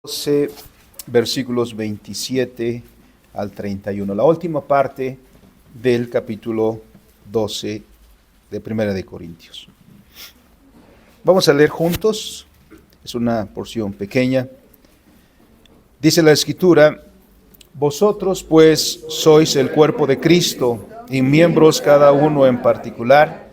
12, versículos 27 al 31, la última parte del capítulo 12 de Primera de Corintios. Vamos a leer juntos, es una porción pequeña. Dice la Escritura: vosotros pues sois el cuerpo de Cristo, y miembros cada uno en particular,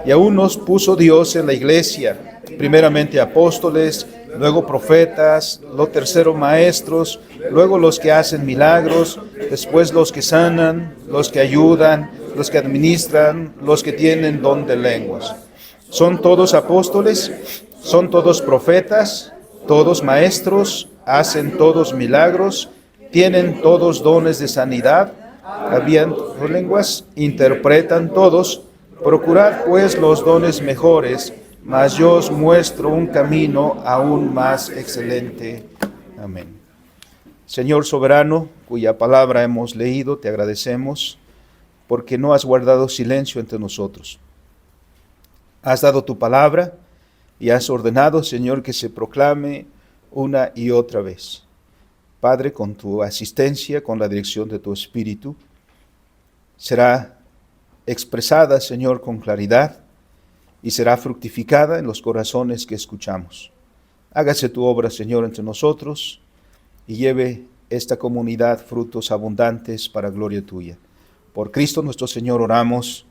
y aún nos puso Dios en la iglesia, primeramente apóstoles, luego profetas, lo tercero maestros, luego los que hacen milagros, después los que sanan, los que ayudan, los que administran, los que tienen don de lenguas. ¿Son todos apóstoles? ¿Son todos profetas? ¿Todos maestros? ¿Hacen todos milagros? ¿Tienen todos dones de sanidad? ¿Habiendo lenguas? ¿Interpretan todos? Procurad pues los dones mejores, mas yo os muestro un camino aún más excelente. Amén. Señor soberano, cuya palabra hemos leído, te agradecemos porque no has guardado silencio entre nosotros. Has dado tu palabra y has ordenado, Señor, que se proclame una y otra vez. Padre, con tu asistencia, con la dirección de tu Espíritu, será expresada, Señor, con claridad y será fructificada en los corazones que escuchamos. Hágase tu obra, Señor, entre nosotros y lleve esta comunidad frutos abundantes para gloria tuya. Por Cristo nuestro Señor oramos.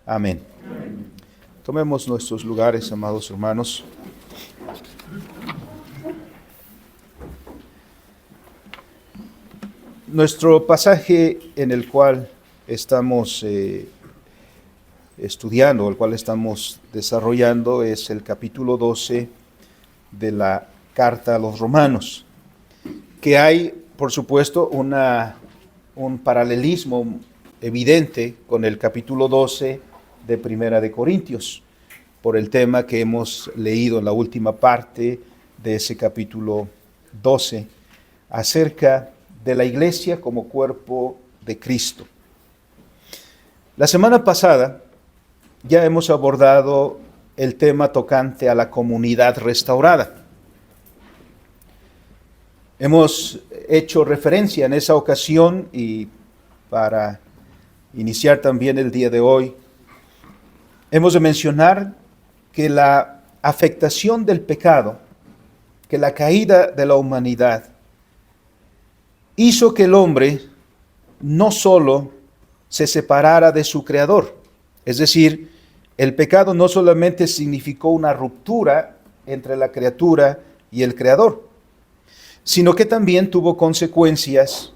Amén. Amén. Tomemos nuestros lugares, amados hermanos. Nuestro pasaje en el cual estamos estudiando, el cual estamos desarrollando, es el capítulo 12 de la carta a los Romanos, que hay, por supuesto, un paralelismo evidente con el capítulo 12 de Primera de Corintios, por el tema que hemos leído en la última parte de ese capítulo 12, acerca de la iglesia como cuerpo de Cristo. La semana pasada ya hemos abordado el tema tocante a la comunidad restaurada. Hemos hecho referencia en esa ocasión, y para iniciar también el día de hoy, hemos de mencionar que la afectación del pecado, que la caída de la humanidad, hizo que el hombre no solo se separara de su Creador. Es decir, el pecado no solamente significó una ruptura entre la criatura y el Creador, sino que también tuvo consecuencias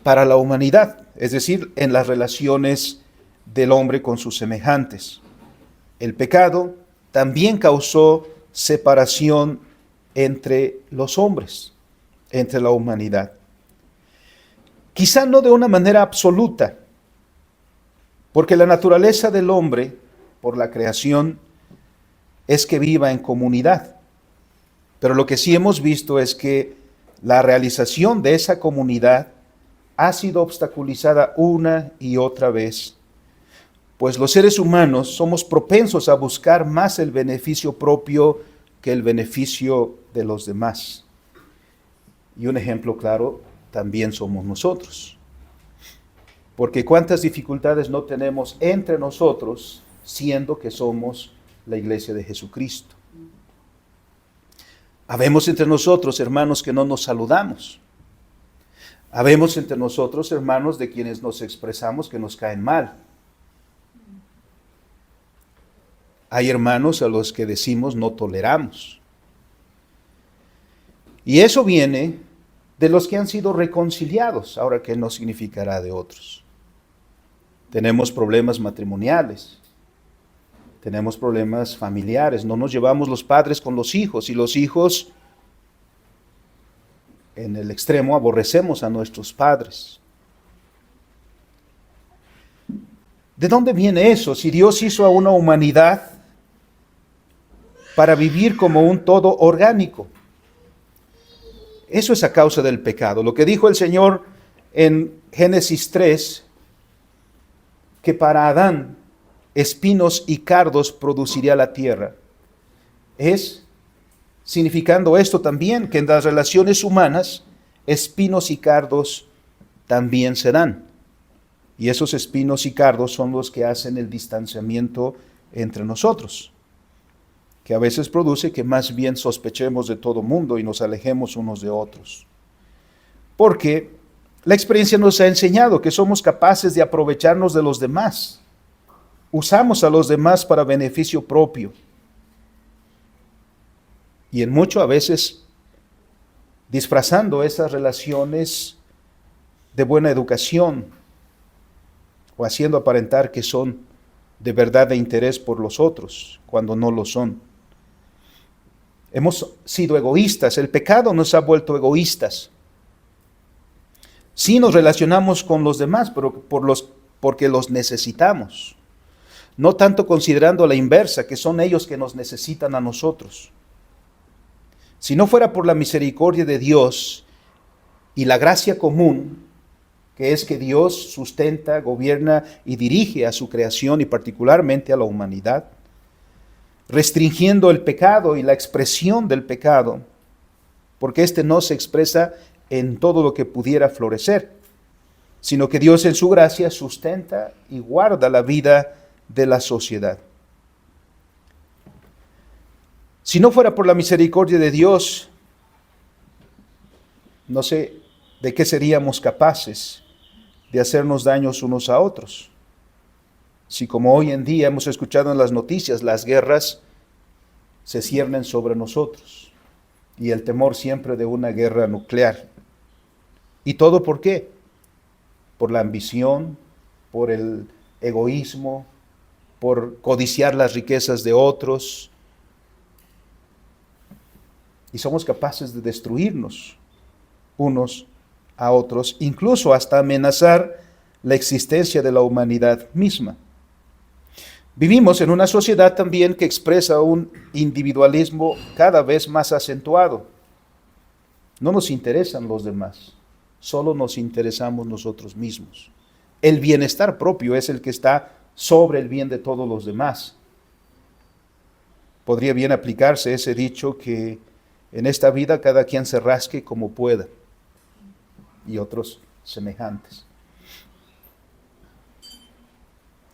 para la humanidad, es decir, en las relaciones del hombre con sus semejantes. El pecado también causó separación entre los hombres, entre la humanidad. Quizá no de una manera absoluta, porque la naturaleza del hombre, por la creación, es que viva en comunidad. Pero lo que sí hemos visto es que la realización de esa comunidad ha sido obstaculizada una y otra vez, pues los seres humanos somos propensos a buscar más el beneficio propio que el beneficio de los demás. Y un ejemplo claro también somos nosotros. Porque cuántas dificultades no tenemos entre nosotros, siendo que somos la iglesia de Jesucristo. Habemos entre nosotros hermanos que no nos saludamos. Habemos entre nosotros hermanos de quienes nos expresamos que nos caen mal. Hay hermanos a los que decimos no toleramos. Y eso viene de los que han sido reconciliados. Ahora, ¿qué no significará de otros? Tenemos problemas matrimoniales, tenemos problemas familiares, no nos llevamos los padres con los hijos, y los hijos, en el extremo, aborrecemos a nuestros padres. ¿De dónde viene eso? Si Dios hizo a una humanidad para vivir como un todo orgánico. Eso es a causa del pecado. Lo que dijo el Señor en Génesis 3, que para Adán espinos y cardos produciría la tierra, es significando esto también que en las relaciones humanas espinos y cardos también se dan. Y esos espinos y cardos son los que hacen el distanciamiento entre nosotros, que a veces produce que más bien sospechemos de todo mundo y nos alejemos unos de otros. Porque la experiencia nos ha enseñado que somos capaces de aprovecharnos de los demás. Usamos a los demás para beneficio propio. Y en mucho a veces disfrazando esas relaciones de buena educación o haciendo aparentar que son de verdad de interés por los otros, cuando no lo son. Hemos sido egoístas, el pecado nos ha vuelto egoístas. Sí nos relacionamos con los demás, pero porque los necesitamos. No tanto considerando la inversa, que son ellos que nos necesitan a nosotros. Si no fuera por la misericordia de Dios y la gracia común, que es que Dios sustenta, gobierna y dirige a su creación y particularmente a la humanidad, restringiendo el pecado y la expresión del pecado, porque éste no se expresa en todo lo que pudiera florecer, sino que Dios en su gracia sustenta y guarda la vida de la sociedad. Si no fuera por la misericordia de Dios, no sé de qué seríamos capaces de hacernos daños unos a otros. Si como hoy en día hemos escuchado en las noticias, las guerras se ciernen sobre nosotros y el temor siempre de una guerra nuclear. ¿Y todo por qué? Por la ambición, por el egoísmo, por codiciar las riquezas de otros. Y somos capaces de destruirnos unos a otros, incluso hasta amenazar la existencia de la humanidad misma. Vivimos en una sociedad también que expresa un individualismo cada vez más acentuado. No nos interesan los demás, solo nos interesamos nosotros mismos. El bienestar propio es el que está sobre el bien de todos los demás. Podría bien aplicarse ese dicho que en esta vida cada quien se rasque como pueda, y otros semejantes.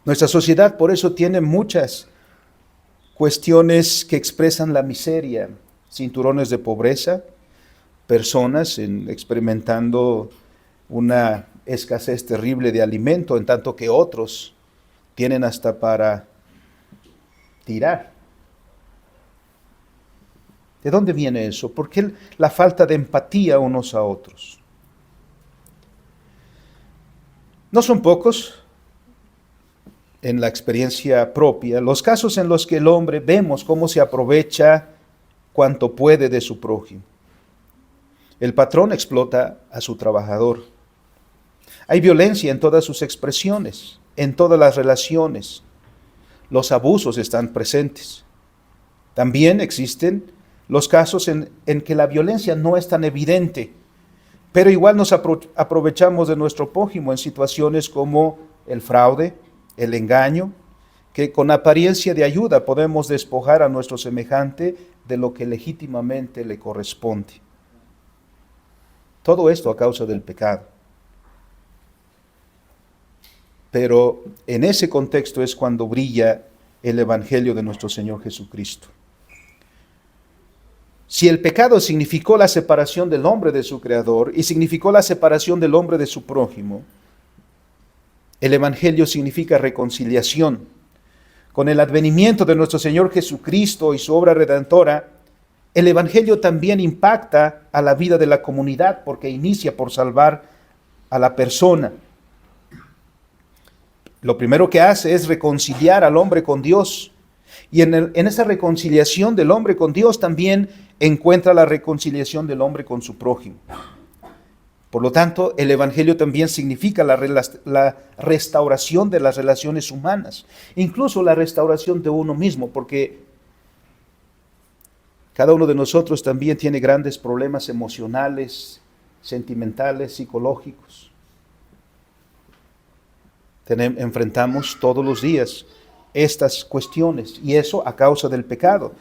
Nuestra sociedad por eso tiene muchas cuestiones que expresan la miseria, cinturones de pobreza, personas experimentando una escasez terrible de alimento, en tanto que otros tienen hasta para tirar. ¿De dónde viene eso? ¿Por qué la falta de empatía unos a otros? No son pocos en la experiencia propia los casos en los que el hombre vemos cómo se aprovecha cuanto puede de su prójimo. El patrón explota a su trabajador. Hay violencia en todas sus expresiones, en todas las relaciones. Los abusos están presentes. También existen los casos en que la violencia no es tan evidente, pero igual nos aprovechamos de nuestro prójimo en situaciones como el fraude, el engaño, que con apariencia de ayuda podemos despojar a nuestro semejante de lo que legítimamente le corresponde. Todo esto a causa del pecado. Pero en ese contexto es cuando brilla el Evangelio de nuestro Señor Jesucristo. Si el pecado significó la separación del hombre de su Creador y significó la separación del hombre de su prójimo, el Evangelio significa reconciliación. Con el advenimiento de nuestro Señor Jesucristo y su obra redentora, el Evangelio también impacta a la vida de la comunidad porque inicia por salvar a la persona. Lo primero que hace es reconciliar al hombre con Dios. Y en esa reconciliación del hombre con Dios también encuentra la reconciliación del hombre con su prójimo. Por lo tanto, el Evangelio también significa la restauración de las relaciones humanas, incluso la restauración de uno mismo, porque cada uno de nosotros también tiene grandes problemas emocionales, sentimentales, psicológicos. Enfrentamos todos los días estas cuestiones, y eso a causa del pecado.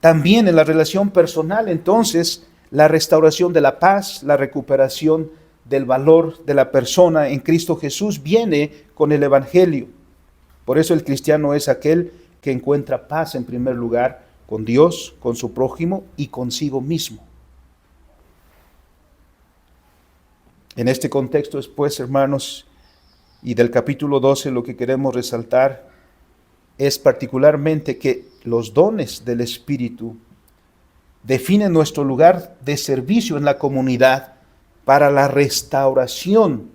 También en la relación personal, entonces, la restauración de la paz, la recuperación del valor de la persona en Cristo Jesús viene con el Evangelio. Por eso el cristiano es aquel que encuentra paz en primer lugar con Dios, con su prójimo y consigo mismo. En este contexto, después, hermanos, y del capítulo 12, lo que queremos resaltar es particularmente que los dones del Espíritu definen nuestro lugar de servicio en la comunidad para la restauración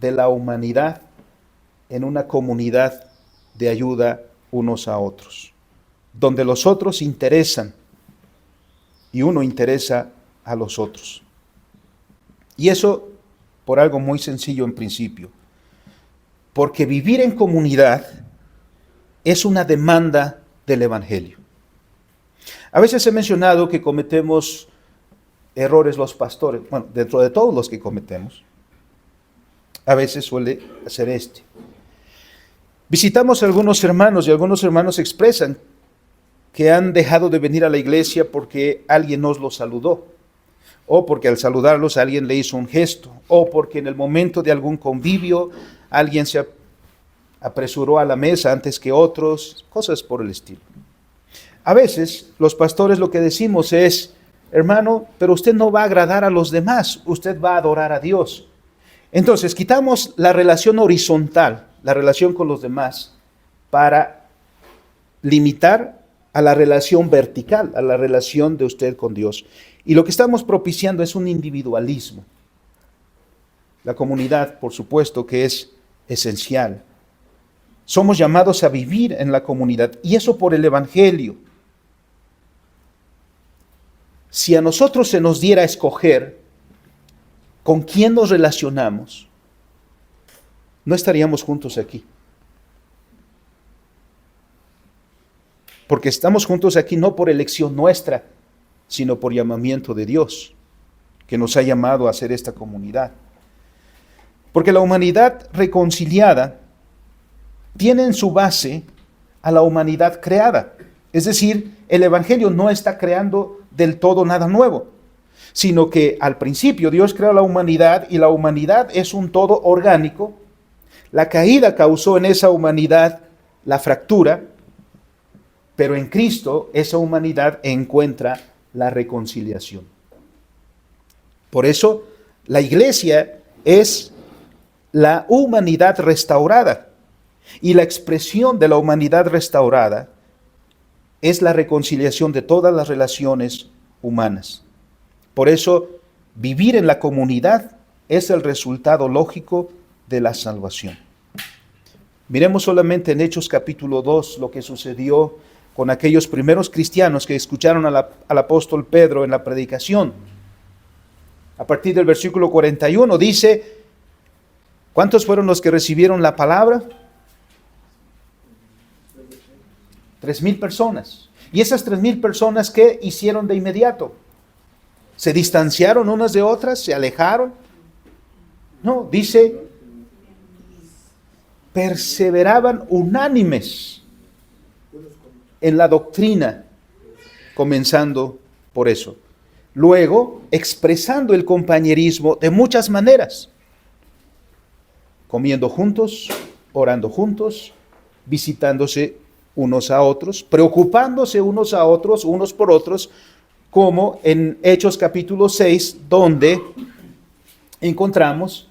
de la humanidad en una comunidad de ayuda unos a otros, donde los otros interesan y uno interesa a los otros. Y eso por algo muy sencillo en principio, porque vivir en comunidad es una demanda del Evangelio. A veces he mencionado que cometemos errores los pastores, bueno, dentro de todos los que cometemos, a veces suele ser este. Visitamos a algunos hermanos y algunos hermanos expresan que han dejado de venir a la iglesia porque alguien nos los saludó, o porque al saludarlos alguien le hizo un gesto, o porque en el momento de algún convivio alguien se apresuró a la mesa antes que otros, cosas por el estilo. A veces los pastores lo que decimos es: hermano, pero usted no va a agradar a los demás, usted va a adorar a Dios. Entonces quitamos la relación horizontal, la relación con los demás, para limitar a la relación vertical, a la relación de usted con Dios. Y lo que estamos propiciando es un individualismo. La comunidad, por supuesto, que es esencial. Somos llamados a vivir en la comunidad, y eso por el Evangelio. Si a nosotros se nos diera a escoger con quién nos relacionamos, no estaríamos juntos aquí. Porque estamos juntos aquí no por elección nuestra, sino por llamamiento de Dios, que nos ha llamado a hacer esta comunidad. Porque la humanidad reconciliada tiene en su base a la humanidad creada. Es decir, el Evangelio no está creando del todo nada nuevo, sino que al principio Dios creó la humanidad y la humanidad es un todo orgánico. La caída causó en esa humanidad la fractura, pero en Cristo esa humanidad encuentra la reconciliación. Por eso la iglesia es la humanidad restaurada, y la expresión de la humanidad restaurada es la reconciliación de todas las relaciones humanas. Por eso vivir en la comunidad es el resultado lógico de la salvación. Miremos solamente en Hechos capítulo 2 lo que sucedió con aquellos primeros cristianos que escucharon al apóstol Pedro en la predicación. A partir del versículo 41 dice: ¿cuántos fueron los que recibieron la palabra? 3,000 personas. Y esas 3,000 personas, ¿qué hicieron de inmediato? ¿Se distanciaron unas de otras? ¿Se alejaron? No, dice: perseveraban unánimes en la doctrina, comenzando por eso. Luego, expresando el compañerismo de muchas maneras: comiendo juntos, orando juntos, visitándose unos a otros, preocupándose unos a otros, unos por otros, como en Hechos capítulo 6, donde encontramos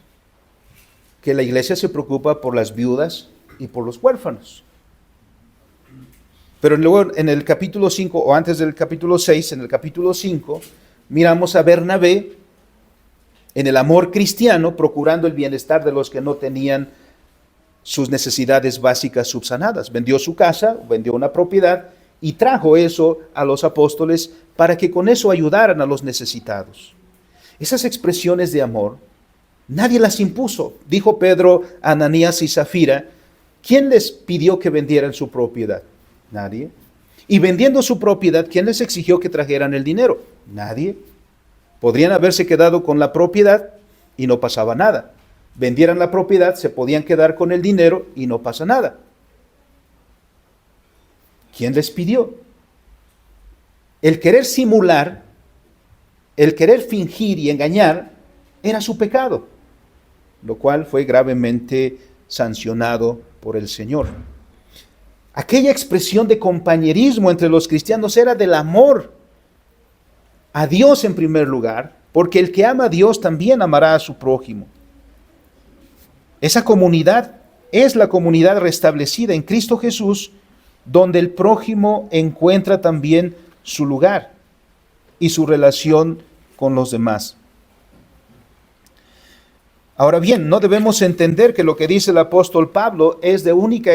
que la iglesia se preocupa por las viudas y por los huérfanos. Pero luego en el capítulo 5, o antes del capítulo 6, en el capítulo 5, miramos a Bernabé en el amor cristiano, procurando el bienestar de los que no tenían sus necesidades básicas subsanadas. Vendió su casa, vendió una propiedad y trajo eso a los apóstoles para que con eso ayudaran a los necesitados. Esas expresiones de amor, nadie las impuso. Dijo Pedro a Ananías y Zafira: ¿quién les pidió que vendieran su propiedad? Nadie. Y vendiendo su propiedad, ¿quién les exigió que trajeran el dinero? Nadie. Podrían haberse quedado con la propiedad y no pasaba nada. Vendieran la propiedad, se podían quedar con el dinero y no pasa nada. ¿Quién les pidió? El querer simular, el querer fingir y engañar era su pecado, lo cual fue gravemente sancionado por el Señor. Aquella expresión de compañerismo entre los cristianos era del amor a Dios en primer lugar, porque el que ama a Dios también amará a su prójimo. Esa comunidad es la comunidad restablecida en Cristo Jesús, donde el prójimo encuentra también su lugar y su relación con los demás. Ahora bien, no debemos entender que lo que dice el apóstol Pablo es de única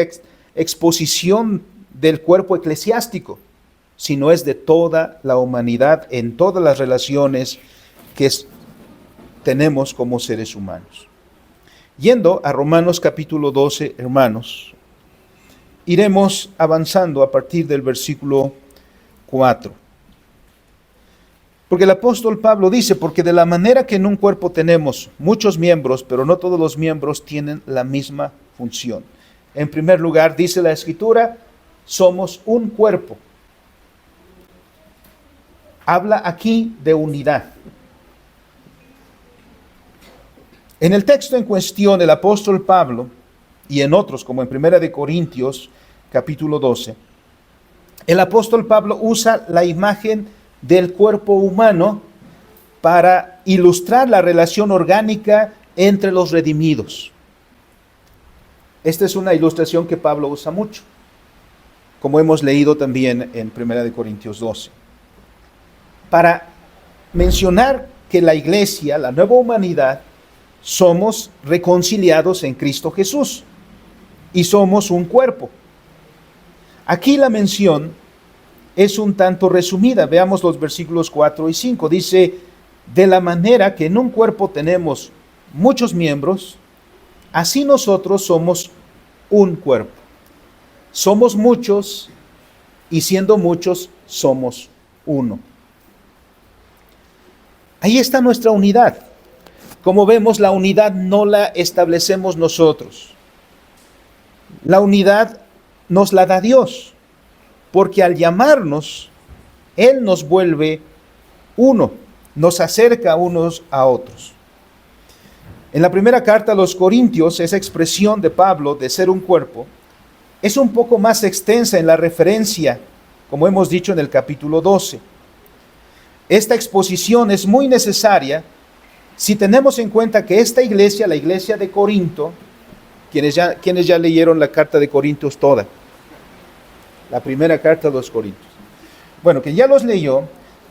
exposición del cuerpo eclesiástico, sino es de toda la humanidad en todas las relaciones que tenemos como seres humanos. Yendo a Romanos capítulo 12, hermanos, iremos avanzando a partir del versículo 4. Porque el apóstol Pablo dice, porque de la manera que en un cuerpo tenemos muchos miembros, pero no todos los miembros tienen la misma función. En primer lugar, dice la Escritura, somos un cuerpo. Habla aquí de unidad. En el texto en cuestión, el apóstol Pablo, y en otros, como en 1 Corintios, capítulo 12, el apóstol Pablo usa la imagen del cuerpo humano para ilustrar la relación orgánica entre los redimidos. Esta es una ilustración que Pablo usa mucho, como hemos leído también en 1 Corintios 12, para mencionar que la iglesia, la nueva humanidad, somos reconciliados en Cristo Jesús y somos un cuerpo. Aquí la mención es un tanto resumida. Veamos los versículos 4 y 5. Dice, de la manera que en un cuerpo tenemos muchos miembros, así nosotros somos un cuerpo. Somos muchos y siendo muchos somos uno. Ahí está nuestra unidad. Como vemos, la unidad no la establecemos nosotros. La unidad nos la da Dios, porque al llamarnos, Él nos vuelve uno, nos acerca unos a otros. En la primera carta a los Corintios, esa expresión de Pablo de ser un cuerpo, es un poco más extensa en la referencia, como hemos dicho en el capítulo 12. Esta exposición es muy necesaria si tenemos en cuenta que esta iglesia, la iglesia de Corinto, quienes ya leyeron la carta de Corintios toda, la primera carta a los Corintios, bueno, que ya los leyó,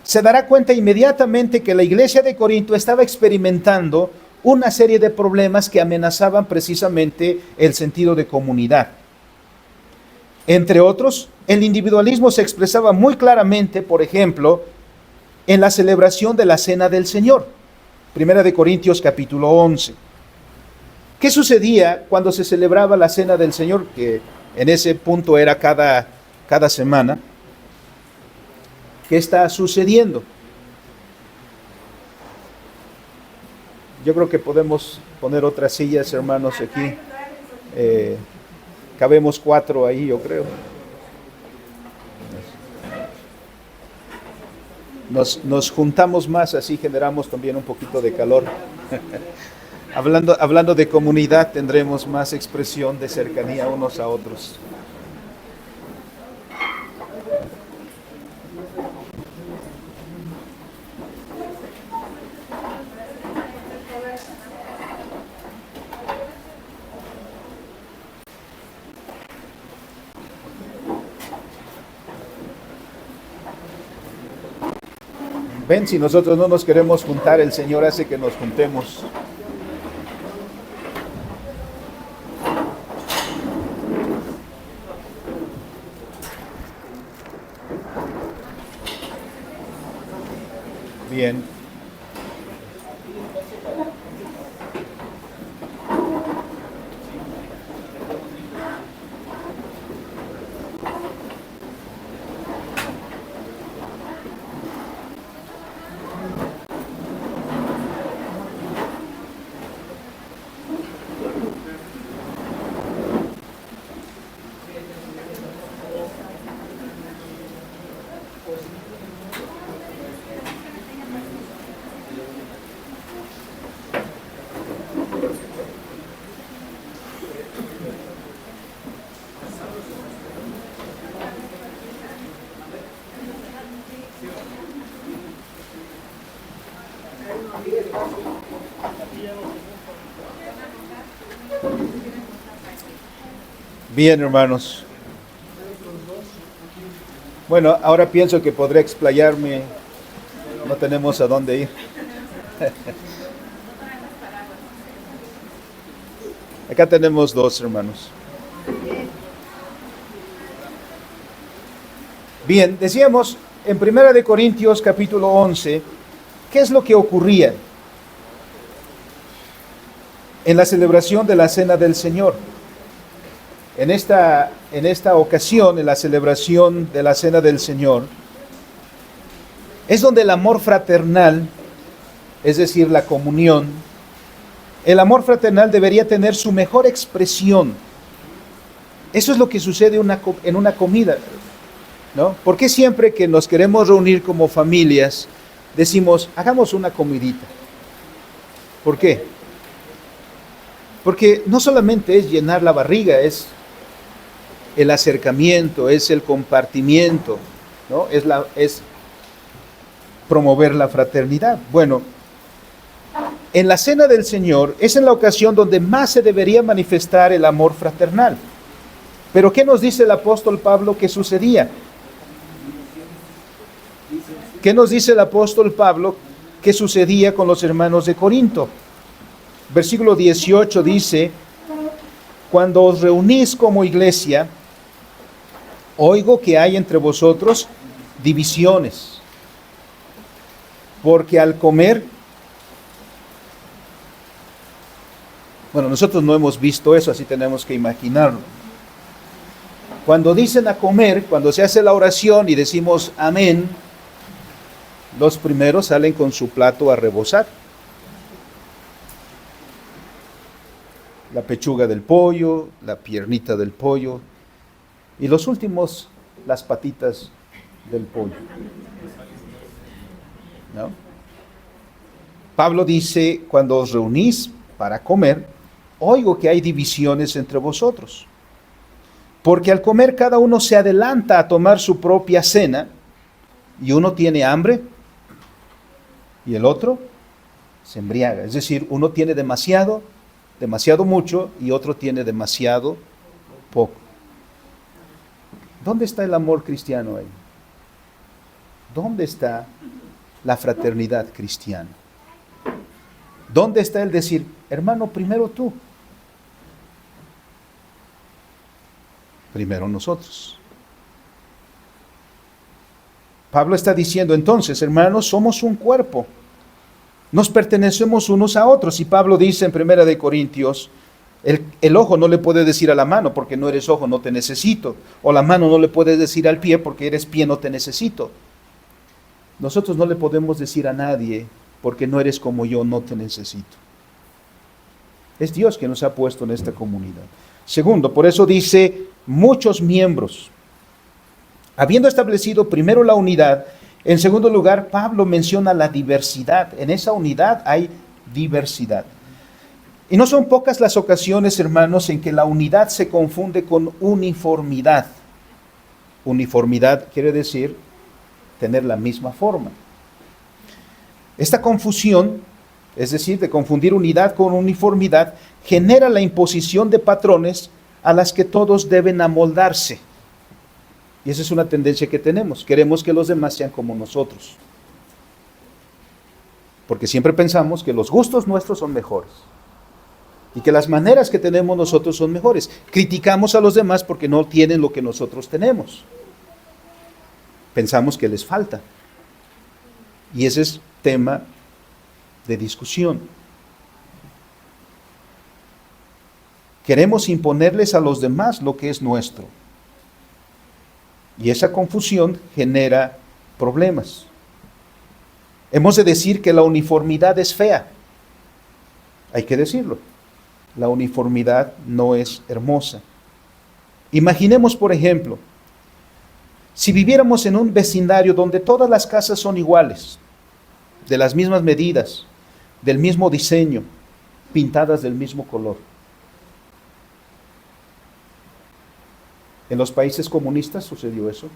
se dará cuenta inmediatamente que la iglesia de Corinto estaba experimentando una serie de problemas que amenazaban precisamente el sentido de comunidad. Entre otros, el individualismo se expresaba muy claramente, por ejemplo, en la celebración de la Cena del Señor. Primera de Corintios capítulo 11. ¿Qué sucedía cuando se celebraba la Cena del Señor? Que en ese punto era cada semana. ¿Qué está sucediendo? Yo creo que podemos poner otras sillas, hermanos, aquí. Cabemos 4 ahí, yo creo. Nos juntamos más, así generamos también un poquito de calor. Hablando de comunidad, tendremos más expresión de cercanía unos a otros. Ven, si nosotros no nos queremos juntar, el Señor hace que nos juntemos. Bien. Bien, hermanos. Bueno, ahora pienso que podré explayarme. No tenemos a dónde ir. Acá tenemos dos, hermanos. Bien, decíamos en 1 Corintios capítulo 11, ¿qué es lo que ocurría en la celebración de la Cena del Señor? En esta ocasión, en la celebración de la Cena del Señor, es donde el amor fraternal, es decir, la comunión, el amor fraternal debería tener su mejor expresión. Eso es lo que sucede en una comida, ¿no? ¿Por qué siempre que nos queremos reunir como familias decimos, hagamos una comidita? ¿Por qué? Porque no solamente es llenar la barriga, es el acercamiento, es el compartimiento, ¿no? Es promover la fraternidad. Bueno, en la Cena del Señor es en la ocasión donde más se debería manifestar el amor fraternal. Pero ¿qué nos dice el apóstol Pablo que sucedía? ¿Qué nos dice el apóstol Pablo que sucedía con los hermanos de Corinto? Versículo 18 dice, cuando os reunís como iglesia, oigo que hay entre vosotros divisiones, porque al comer, bueno, nosotros no hemos visto eso, así tenemos que imaginarlo. Cuando dicen a comer, cuando se hace la oración y decimos amén, los primeros salen con su plato a rebosar. La pechuga del pollo, la piernita del pollo, y los últimos, las patitas del pollo. ¿No? Pablo dice, cuando os reunís para comer, oigo que hay divisiones entre vosotros. Porque al comer cada uno se adelanta a tomar su propia cena, y uno tiene hambre, y el otro se embriaga. Es decir, uno tiene demasiado mucho, y otro tiene demasiado poco. ¿Dónde está el amor cristiano ahí? ¿Dónde está la fraternidad cristiana? ¿Dónde está el decir, hermano, primero tú? Primero nosotros. Pablo está diciendo entonces, hermanos, somos un cuerpo. Nos pertenecemos unos a otros. Y Pablo dice en 1 Corintios, el ojo no le puede decir a la mano, porque no eres ojo, no te necesito. O la mano no le puede decir al pie, porque eres pie, no te necesito. Nosotros no le podemos decir a nadie, porque no eres como yo, no te necesito. Es Dios que nos ha puesto en esta comunidad. Segundo, por eso dice, muchos miembros. Habiendo establecido primero la unidad, en segundo lugar, Pablo menciona la diversidad. En esa unidad hay diversidad. Y no son pocas las ocasiones, hermanos, en que la unidad se confunde con uniformidad. Uniformidad quiere decir tener la misma forma. Esta confusión, es decir, de confundir unidad con uniformidad, genera la imposición de patrones a las que todos deben amoldarse. Y esa es una tendencia que tenemos. Queremos que los demás sean como nosotros. Porque siempre pensamos que los gustos nuestros son mejores. Y que las maneras que tenemos nosotros son mejores. Criticamos a los demás porque no tienen lo que nosotros tenemos. Pensamos que les falta. Y ese es tema de discusión. Queremos imponerles a los demás lo que es nuestro. Y esa confusión genera problemas. Hemos de decir que la uniformidad es fea. Hay que decirlo. La uniformidad no es hermosa. Imaginemos, por ejemplo, si viviéramos en un vecindario donde todas las casas son iguales, de las mismas medidas, del mismo diseño, pintadas del mismo color. En los países comunistas sucedió eso.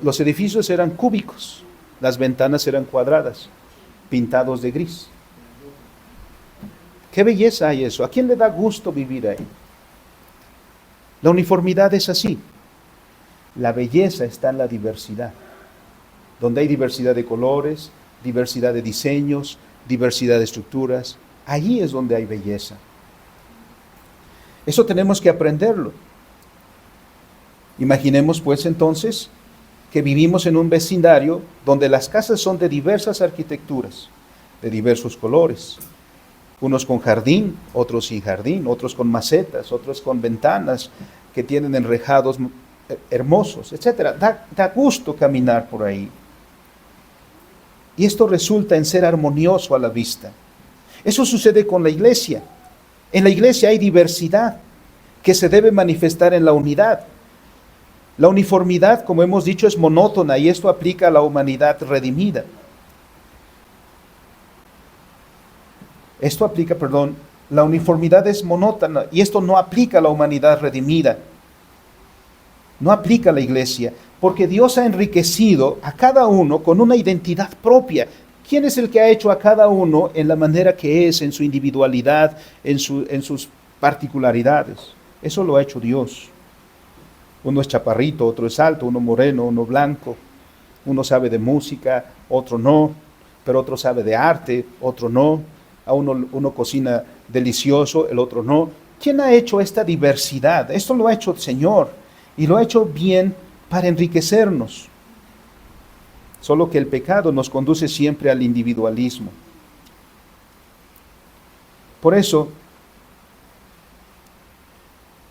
Los edificios eran cúbicos, las ventanas eran cuadradas. pintados de gris. ¿Qué belleza hay eso? ¿A quién le da gusto vivir ahí? La uniformidad es así. La belleza está en la diversidad. Donde hay diversidad de colores, diversidad de diseños, diversidad de estructuras, allí es donde hay belleza. Eso tenemos que aprenderlo. Imaginemos pues entonces que vivimos en un vecindario donde las casas son de diversas arquitecturas, de diversos colores, unos con jardín, otros sin jardín, otros con macetas, otros con ventanas que tienen enrejados hermosos, etc. Da gusto caminar por ahí. Y esto resulta en ser armonioso a la vista. Eso sucede con la iglesia. En la iglesia hay diversidad que se debe manifestar en la unidad. La uniformidad, como hemos dicho, es monótona y esto aplica a la humanidad redimida. La uniformidad es monótona y esto no aplica a la humanidad redimida. No aplica a la iglesia, porque Dios ha enriquecido a cada uno con una identidad propia. ¿Quién es el que ha hecho a cada uno en la manera que es, en su individualidad, en sus particularidades? Eso lo ha hecho Dios. Uno es chaparrito, otro es alto, uno moreno, uno blanco. Uno sabe de música, otro no, pero otro sabe de arte, otro no. A uno cocina delicioso, el otro no. ¿Quién ha hecho esta diversidad? Esto lo ha hecho el Señor y lo ha hecho bien para enriquecernos. Solo que el pecado nos conduce siempre al individualismo. Por eso,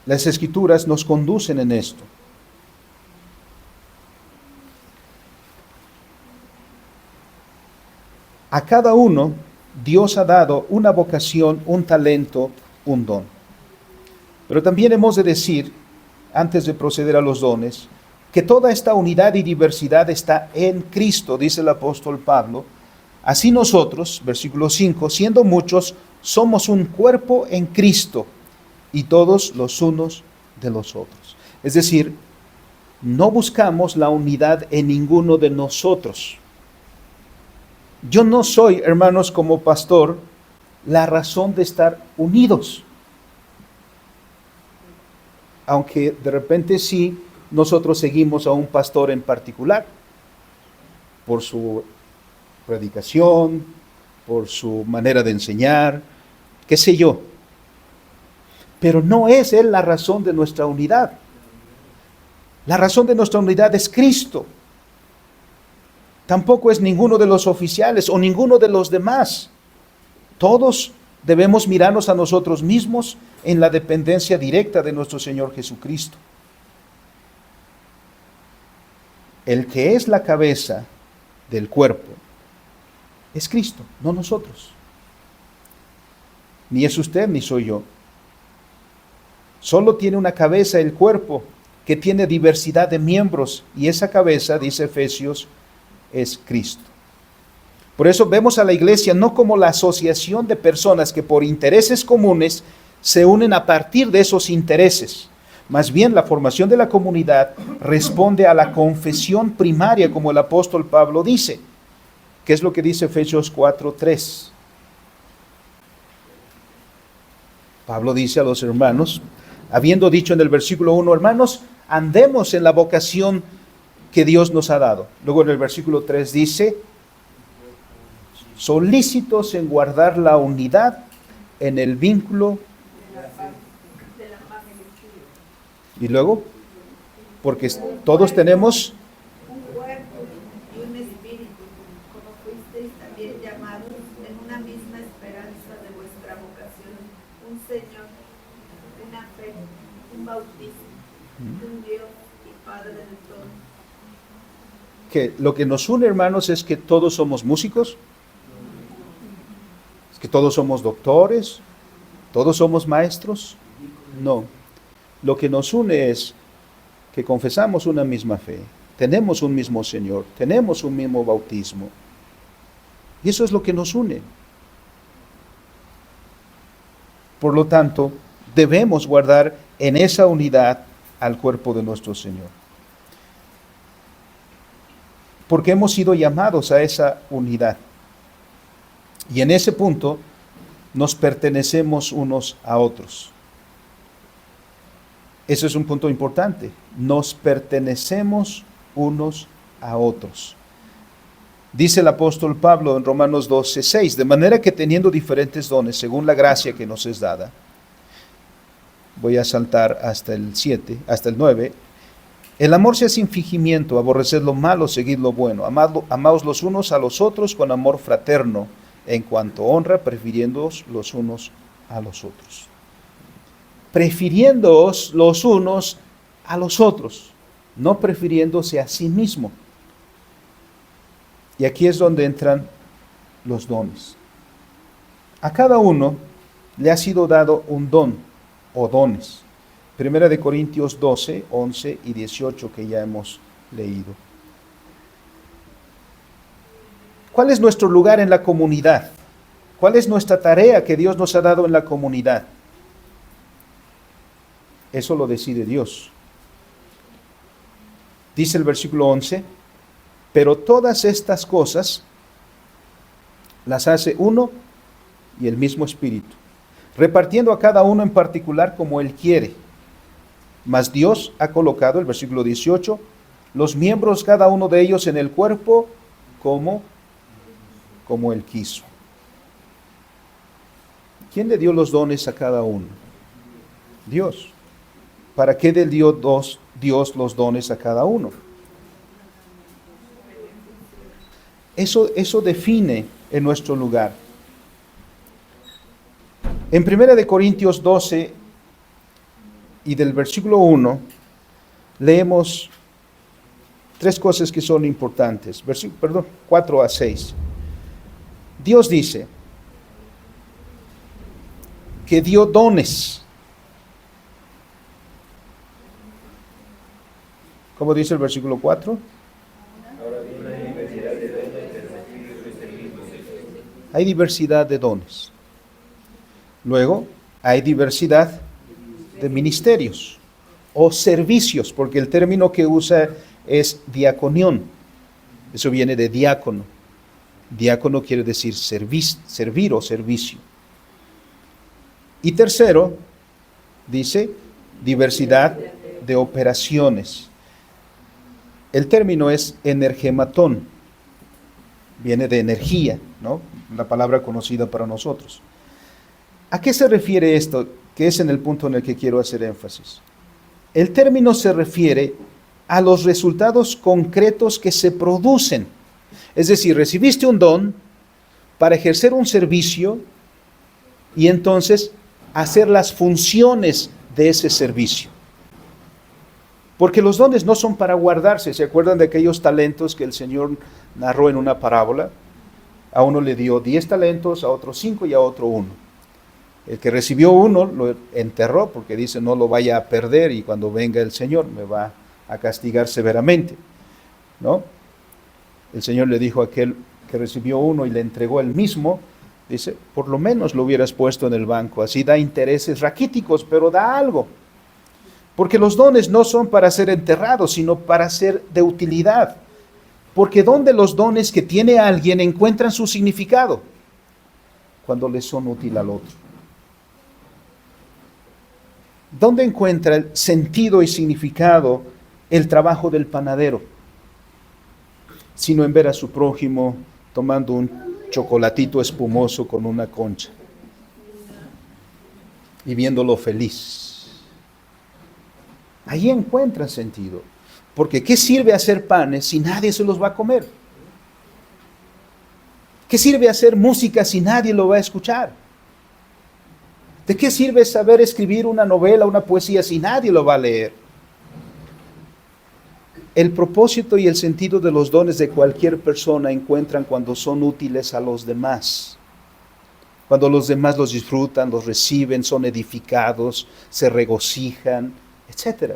las Escrituras nos conducen en esto. A cada uno Dios ha dado una vocación, un talento, un don. Pero también hemos de decir, antes de proceder a los dones, que toda esta unidad y diversidad está en Cristo, dice el apóstol Pablo. Así nosotros, versículo 5, siendo muchos, somos un cuerpo en Cristo y todos los unos de los otros. Es decir, no buscamos la unidad en ninguno de nosotros. Yo no soy, hermanos, como pastor, la razón de estar unidos. Aunque de repente sí, nosotros seguimos a un pastor en particular, por su predicación, por su manera de enseñar, qué sé yo. Pero no es él la razón de nuestra unidad. La razón de nuestra unidad es Cristo. Tampoco es ninguno de los oficiales o ninguno de los demás. Todos debemos mirarnos a nosotros mismos en la dependencia directa de nuestro Señor Jesucristo. El que es la cabeza del cuerpo es Cristo, no nosotros. Ni es usted ni soy yo. Solo tiene una cabeza el cuerpo que tiene diversidad de miembros y esa cabeza, dice Efesios, es Cristo. Por eso vemos a la iglesia no como la asociación de personas que por intereses comunes se unen a partir de esos intereses. Más bien la formación de la comunidad responde a la confesión primaria, como el apóstol Pablo dice. ¿Qué es lo que dice Efesios 4:3? Pablo dice a los hermanos, habiendo dicho en el versículo 1, hermanos, andemos en la vocación que Dios nos ha dado. Luego en el versículo 3 dice, solícitos en guardar la unidad en el vínculo. Y luego, porque todos tenemos un cuerpo y un espíritu, como fuisteis también llamados en una misma esperanza de vuestra vocación, un Señor, una fe, un bautismo, un Dios y Padre de todos. Que lo que nos une, hermanos, es que todos somos músicos, es que todos somos doctores, todos somos maestros. No. Lo que nos une es que confesamos una misma fe, tenemos un mismo Señor, tenemos un mismo bautismo. Y eso es lo que nos une. Por lo tanto, debemos guardar en esa unidad al cuerpo de nuestro Señor. Porque hemos sido llamados a esa unidad. Y en ese punto nos pertenecemos unos a otros. Eso es un punto importante. Nos pertenecemos unos a otros. Dice el apóstol Pablo en Romanos 12:6, de manera que teniendo diferentes dones según la gracia que nos es dada, voy a saltar hasta el 7, hasta el 9, el amor sea sin fingimiento, aborreced lo malo, seguid lo bueno, amaos los unos a los otros con amor fraterno, en cuanto honra, prefiriéndoos los unos a los otros. Prefiriéndoos los unos a los otros, no prefiriéndose a sí mismo. Y aquí es donde entran los dones. A cada uno le ha sido dado un don o dones. Primera de Corintios 12, 11 y 18 que ya hemos leído. ¿Cuál es nuestro lugar en la comunidad? ¿Cuál es nuestra tarea que Dios nos ha dado en la comunidad? Eso lo decide Dios. Dice el versículo 11, pero todas estas cosas las hace uno y el mismo Espíritu, repartiendo a cada uno en particular como Él quiere. Mas Dios ha colocado, el versículo 18, los miembros cada uno de ellos en el cuerpo como Él quiso. ¿Quién le dio los dones a cada uno? Dios. ¿Para qué le dio Dios los dones a cada uno? Eso define en nuestro lugar. En 1 Corintios 12 y del versículo 1 leemos tres cosas que son importantes. 4 a 6. Dios dice que dio dones. ¿Cómo dice el versículo 4? Hay diversidad de dones. Luego, hay diversidad de ministerios o servicios, porque el término que usa es diaconión. Eso viene de diácono. Diácono quiere decir servir o servicio. Y tercero, dice diversidad de operaciones. El término es energematón. Viene de energía, ¿no? La palabra conocida para nosotros. ¿A qué se refiere esto? Que es en el punto en el que quiero hacer énfasis. El término se refiere a los resultados concretos que se producen. Es decir, recibiste un don para ejercer un servicio y entonces hacer las funciones de ese servicio. Porque los dones no son para guardarse. ¿Se acuerdan de aquellos talentos que el Señor narró en una parábola? A uno le dio 10 talentos, a otro 5 y a otro 1. El que recibió 1 lo enterró porque dice no lo vaya a perder y cuando venga el Señor me va a castigar severamente, ¿no? El Señor le dijo a aquel que recibió 1 y le entregó el mismo, dice, por lo menos lo hubieras puesto en el banco, así da intereses raquíticos, pero da algo. Porque los dones no son para ser enterrados, sino para ser de utilidad. Porque ¿dónde los dones que tiene alguien encuentran su significado? Cuando les son útil al otro. ¿Dónde encuentra el sentido y significado el trabajo del panadero? Sino en ver a su prójimo tomando un chocolatito espumoso con una concha y viéndolo feliz. Ahí encuentra sentido. Porque ¿qué sirve hacer panes si nadie se los va a comer? ¿Qué sirve hacer música si nadie lo va a escuchar? ¿De qué sirve saber escribir una novela, una poesía si nadie lo va a leer? El propósito y el sentido de los dones de cualquier persona encuentran cuando son útiles a los demás. Cuando los demás los disfrutan, los reciben, son edificados, se regocijan, etc.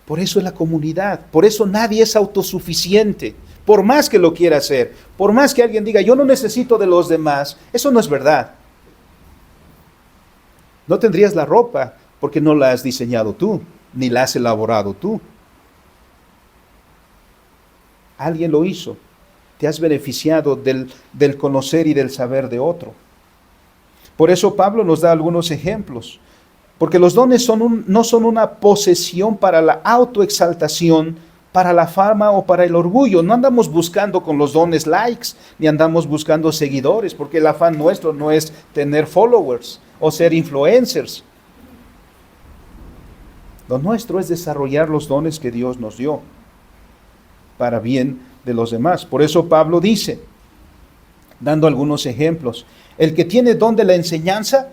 Por eso es la comunidad, por eso nadie es autosuficiente, por más que lo quiera hacer, por más que alguien diga, yo no necesito de los demás, eso no es verdad. No tendrías la ropa porque no la has diseñado tú, ni la has elaborado tú. Alguien lo hizo. te has beneficiado del conocer y del saber de otro. Por eso Pablo nos da algunos ejemplos. Porque los dones no son una posesión para la autoexaltación, para la fama o para el orgullo. No andamos buscando con los dones likes, ni andamos buscando seguidores, porque el afán nuestro no es tener followers o ser influencers. Lo nuestro es desarrollar los dones que Dios nos dio para bien de los demás. Por eso Pablo dice, dando algunos ejemplos, el que tiene don de la enseñanza,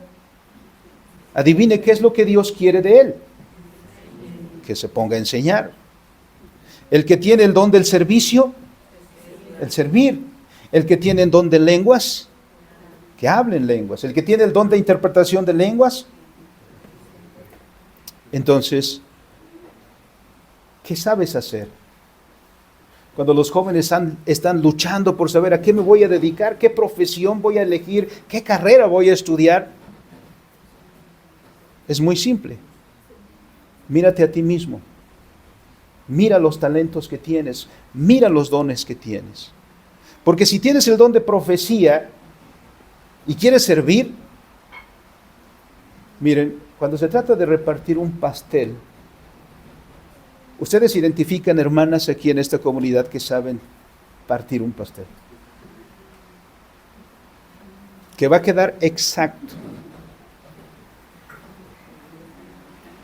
adivine qué es lo que Dios quiere de él, que se ponga a enseñar. El que tiene el don del servicio, el servir. El que tiene el don de lenguas, que hablen lenguas. El que tiene el don de interpretación de lenguas. Entonces, ¿qué sabes hacer? Cuando los jóvenes están luchando por saber a qué me voy a dedicar, qué profesión voy a elegir, qué carrera voy a estudiar, es muy simple. Mírate a ti mismo. Mira los talentos que tienes. Mira los dones que tienes. Porque si tienes el don de profecía y quieres servir, miren, cuando se trata de repartir un pastel, ustedes identifican hermanas aquí en esta comunidad que saben partir un pastel, que va a quedar exacto.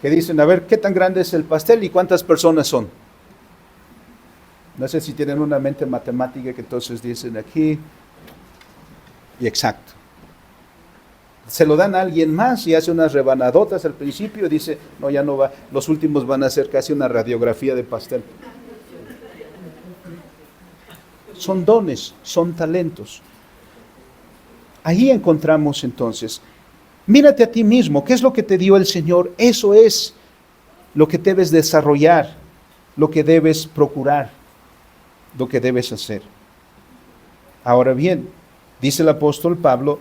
Que dicen, a ver, ¿qué tan grande es el pastel y cuántas personas son? No sé si tienen una mente matemática que entonces dicen aquí, y exacto. Se lo dan a alguien más y hace unas rebanadotas al principio y dice, no, ya no va, los últimos van a hacer casi una radiografía de pastel. Son dones, son talentos. Ahí encontramos entonces, mírate a ti mismo, ¿qué es lo que te dio el Señor? Eso es lo que debes desarrollar, lo que debes procurar, lo que debes hacer. Ahora bien, dice el apóstol Pablo,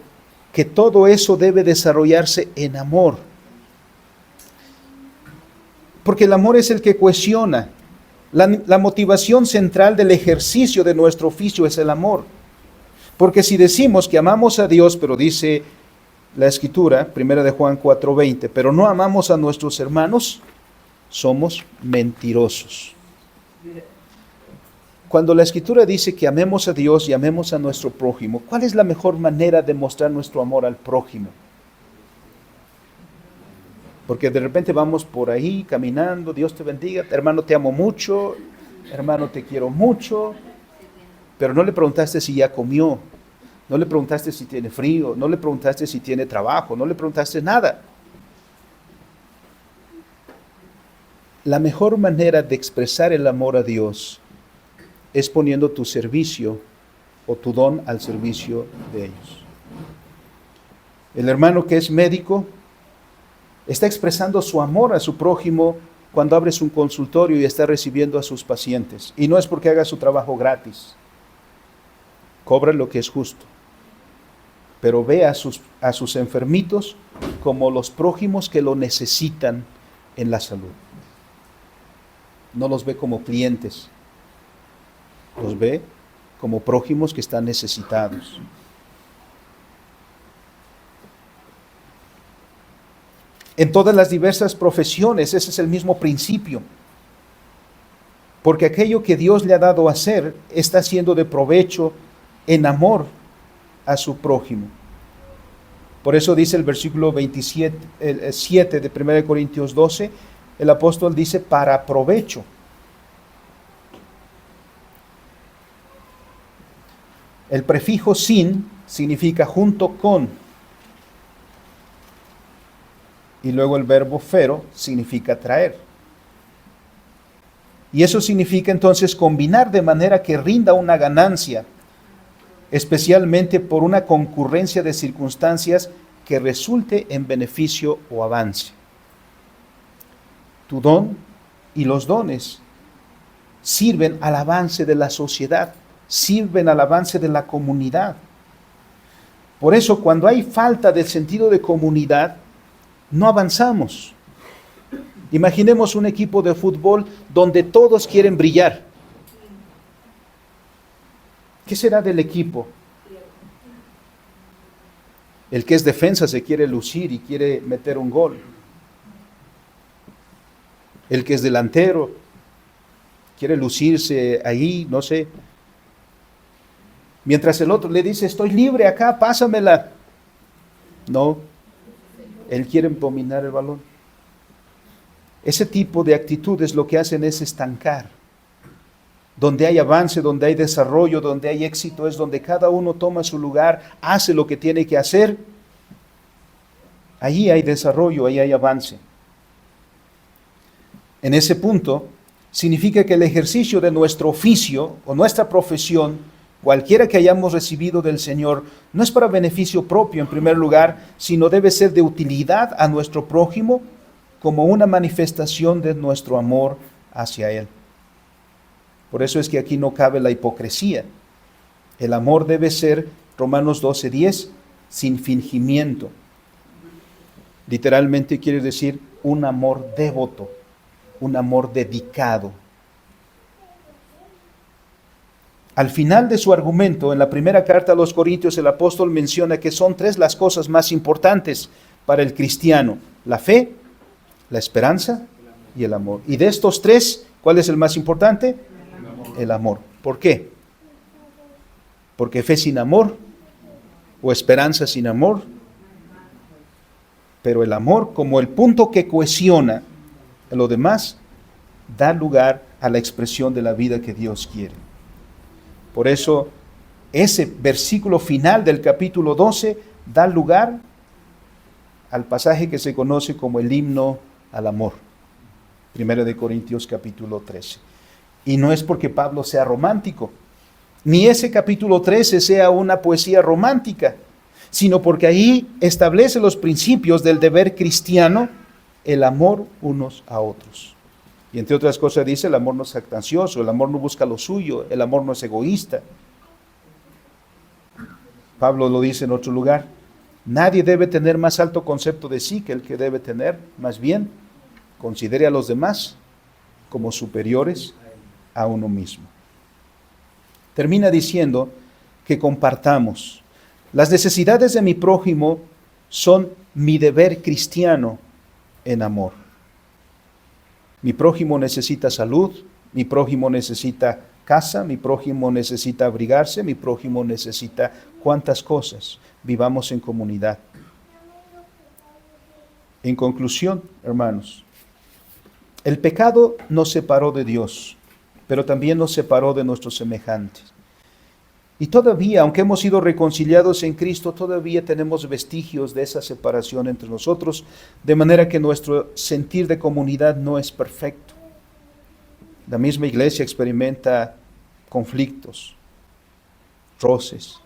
que todo eso debe desarrollarse en amor. Porque el amor es el que cohesiona. La motivación central del ejercicio de nuestro oficio es el amor. Porque si decimos que amamos a Dios, pero dice la Escritura, 1 de Juan 4:20, pero no amamos a nuestros hermanos, somos mentirosos. Cuando la Escritura dice que amemos a Dios y amemos a nuestro prójimo, ¿cuál es la mejor manera de mostrar nuestro amor al prójimo? Porque de repente vamos por ahí caminando, Dios te bendiga, hermano te amo mucho, hermano te quiero mucho, pero no le preguntaste si ya comió, no le preguntaste si tiene frío, no le preguntaste si tiene trabajo, no le preguntaste nada. La mejor manera de expresar el amor a Dios es poniendo tu servicio o tu don al servicio de ellos. El hermano que es médico está expresando su amor a su prójimo cuando abres un consultorio y está recibiendo a sus pacientes. Y no es porque haga su trabajo gratis. Cobra lo que es justo. Pero ve a sus enfermitos como los prójimos que lo necesitan en la salud. No los ve como clientes. Los ve como prójimos que están necesitados. En todas las diversas profesiones, ese es el mismo principio. Porque aquello que Dios le ha dado a hacer está siendo de provecho en amor a su prójimo. Por eso dice el versículo 7 de 1 Corintios 12, el apóstol dice para provecho. El prefijo sin significa junto con. Y luego el verbo fero significa traer. Y eso significa entonces combinar de manera que rinda una ganancia, especialmente por una concurrencia de circunstancias que resulte en beneficio o avance. Tu don y los dones sirven al avance de la sociedad, sirven al avance de la comunidad. Por eso, cuando hay falta del sentido de comunidad, no avanzamos. Imaginemos un equipo de fútbol donde todos quieren brillar. ¿Qué será del equipo? El que es defensa se quiere lucir y quiere meter un gol. El que es delantero quiere lucirse ahí, no sé. Mientras el otro le dice, estoy libre acá, pásamela. No, él quiere dominar el balón. Ese tipo de actitudes lo que hacen es estancar. Donde hay avance, donde hay desarrollo, donde hay éxito, es donde cada uno toma su lugar, hace lo que tiene que hacer. Allí hay desarrollo, ahí hay avance. En ese punto, significa que el ejercicio de nuestro oficio o nuestra profesión, cualquiera que hayamos recibido del Señor, no es para beneficio propio en primer lugar, sino debe ser de utilidad a nuestro prójimo como una manifestación de nuestro amor hacia Él. Por eso es que aquí no cabe la hipocresía. El amor debe ser, Romanos 12:10, sin fingimiento. Literalmente quiere decir un amor devoto, un amor dedicado. Al final de su argumento, en la primera carta a los Corintios, el apóstol menciona que son tres las cosas más importantes para el cristiano: la fe, la esperanza y el amor. Y de estos tres, ¿cuál es el más importante? El amor. ¿Por qué? Porque fe sin amor o esperanza sin amor. Pero el amor, como el punto que cohesiona a lo demás, da lugar a la expresión de la vida que Dios quiere. Por eso, ese versículo final del capítulo 12 da lugar al pasaje que se conoce como el himno al amor. 1 Corintios capítulo 13. Y no es porque Pablo sea romántico, ni ese capítulo 13 sea una poesía romántica, sino porque ahí establece los principios del deber cristiano, el amor unos a otros. Y entre otras cosas dice, el amor no es jactancioso, el amor no busca lo suyo, el amor no es egoísta. Pablo lo dice en otro lugar, nadie debe tener más alto concepto de sí que el que debe tener, más bien, considere a los demás como superiores a uno mismo. Termina diciendo que compartamos. Las necesidades de mi prójimo son mi deber cristiano en amor. Mi prójimo necesita salud, mi prójimo necesita casa, mi prójimo necesita abrigarse, mi prójimo necesita cuántas cosas. Vivamos en comunidad. En conclusión, hermanos, el pecado nos separó de Dios, pero también nos separó de nuestros semejantes. Y todavía, aunque hemos sido reconciliados en Cristo, todavía tenemos vestigios de esa separación entre nosotros, de manera que nuestro sentir de comunidad no es perfecto. La misma iglesia experimenta conflictos, roces,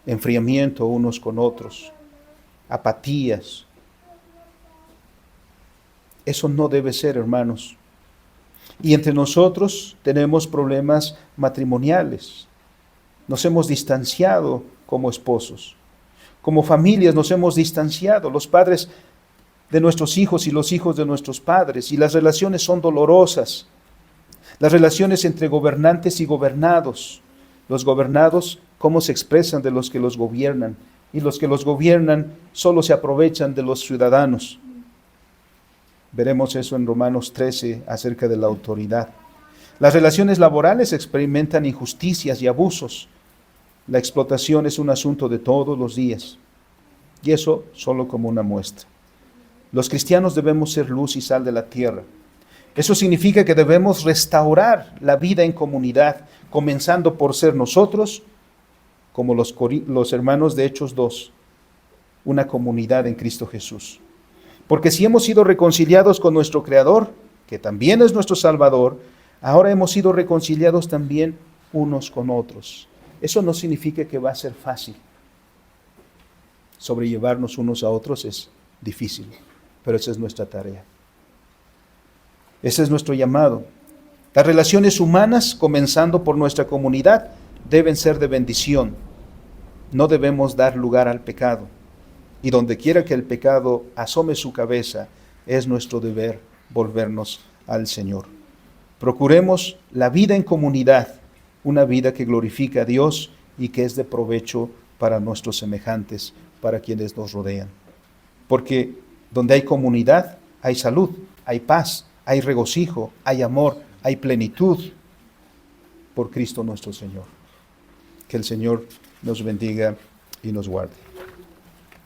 enfriamiento unos con otros, apatías. Eso no debe ser, hermanos. Y entre nosotros tenemos problemas matrimoniales. Nos hemos distanciado como esposos. Como familias nos hemos distanciado. Los padres de nuestros hijos y los hijos de nuestros padres. Y las relaciones son dolorosas. Las relaciones entre gobernantes y gobernados. Los gobernados, cómo se expresan de los que los gobiernan. Y los que los gobiernan solo se aprovechan de los ciudadanos. Veremos eso en Romanos 13 acerca de la autoridad. Las relaciones laborales experimentan injusticias y abusos. La explotación es un asunto de todos los días. Y eso solo como una muestra. Los cristianos debemos ser luz y sal de la tierra. Eso significa que debemos restaurar la vida en comunidad, comenzando por ser nosotros, como los hermanos de Hechos 2, una comunidad en Cristo Jesús. Porque si hemos sido reconciliados con nuestro Creador, que también es nuestro Salvador, ahora hemos sido reconciliados también unos con otros. Eso no significa que va a ser fácil. Sobrellevarnos unos a otros es difícil, pero esa es nuestra tarea. Ese es nuestro llamado. Las relaciones humanas, comenzando por nuestra comunidad, deben ser de bendición. No debemos dar lugar al pecado. Y donde quiera que el pecado asome su cabeza, es nuestro deber volvernos al Señor. Procuremos la vida en comunidad, una vida que glorifica a Dios y que es de provecho para nuestros semejantes, para quienes nos rodean. Porque donde hay comunidad, hay salud, hay paz, hay regocijo, hay amor, hay plenitud por Cristo nuestro Señor. Que el Señor nos bendiga y nos guarde.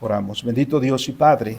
Oramos. Bendito Dios y Padre,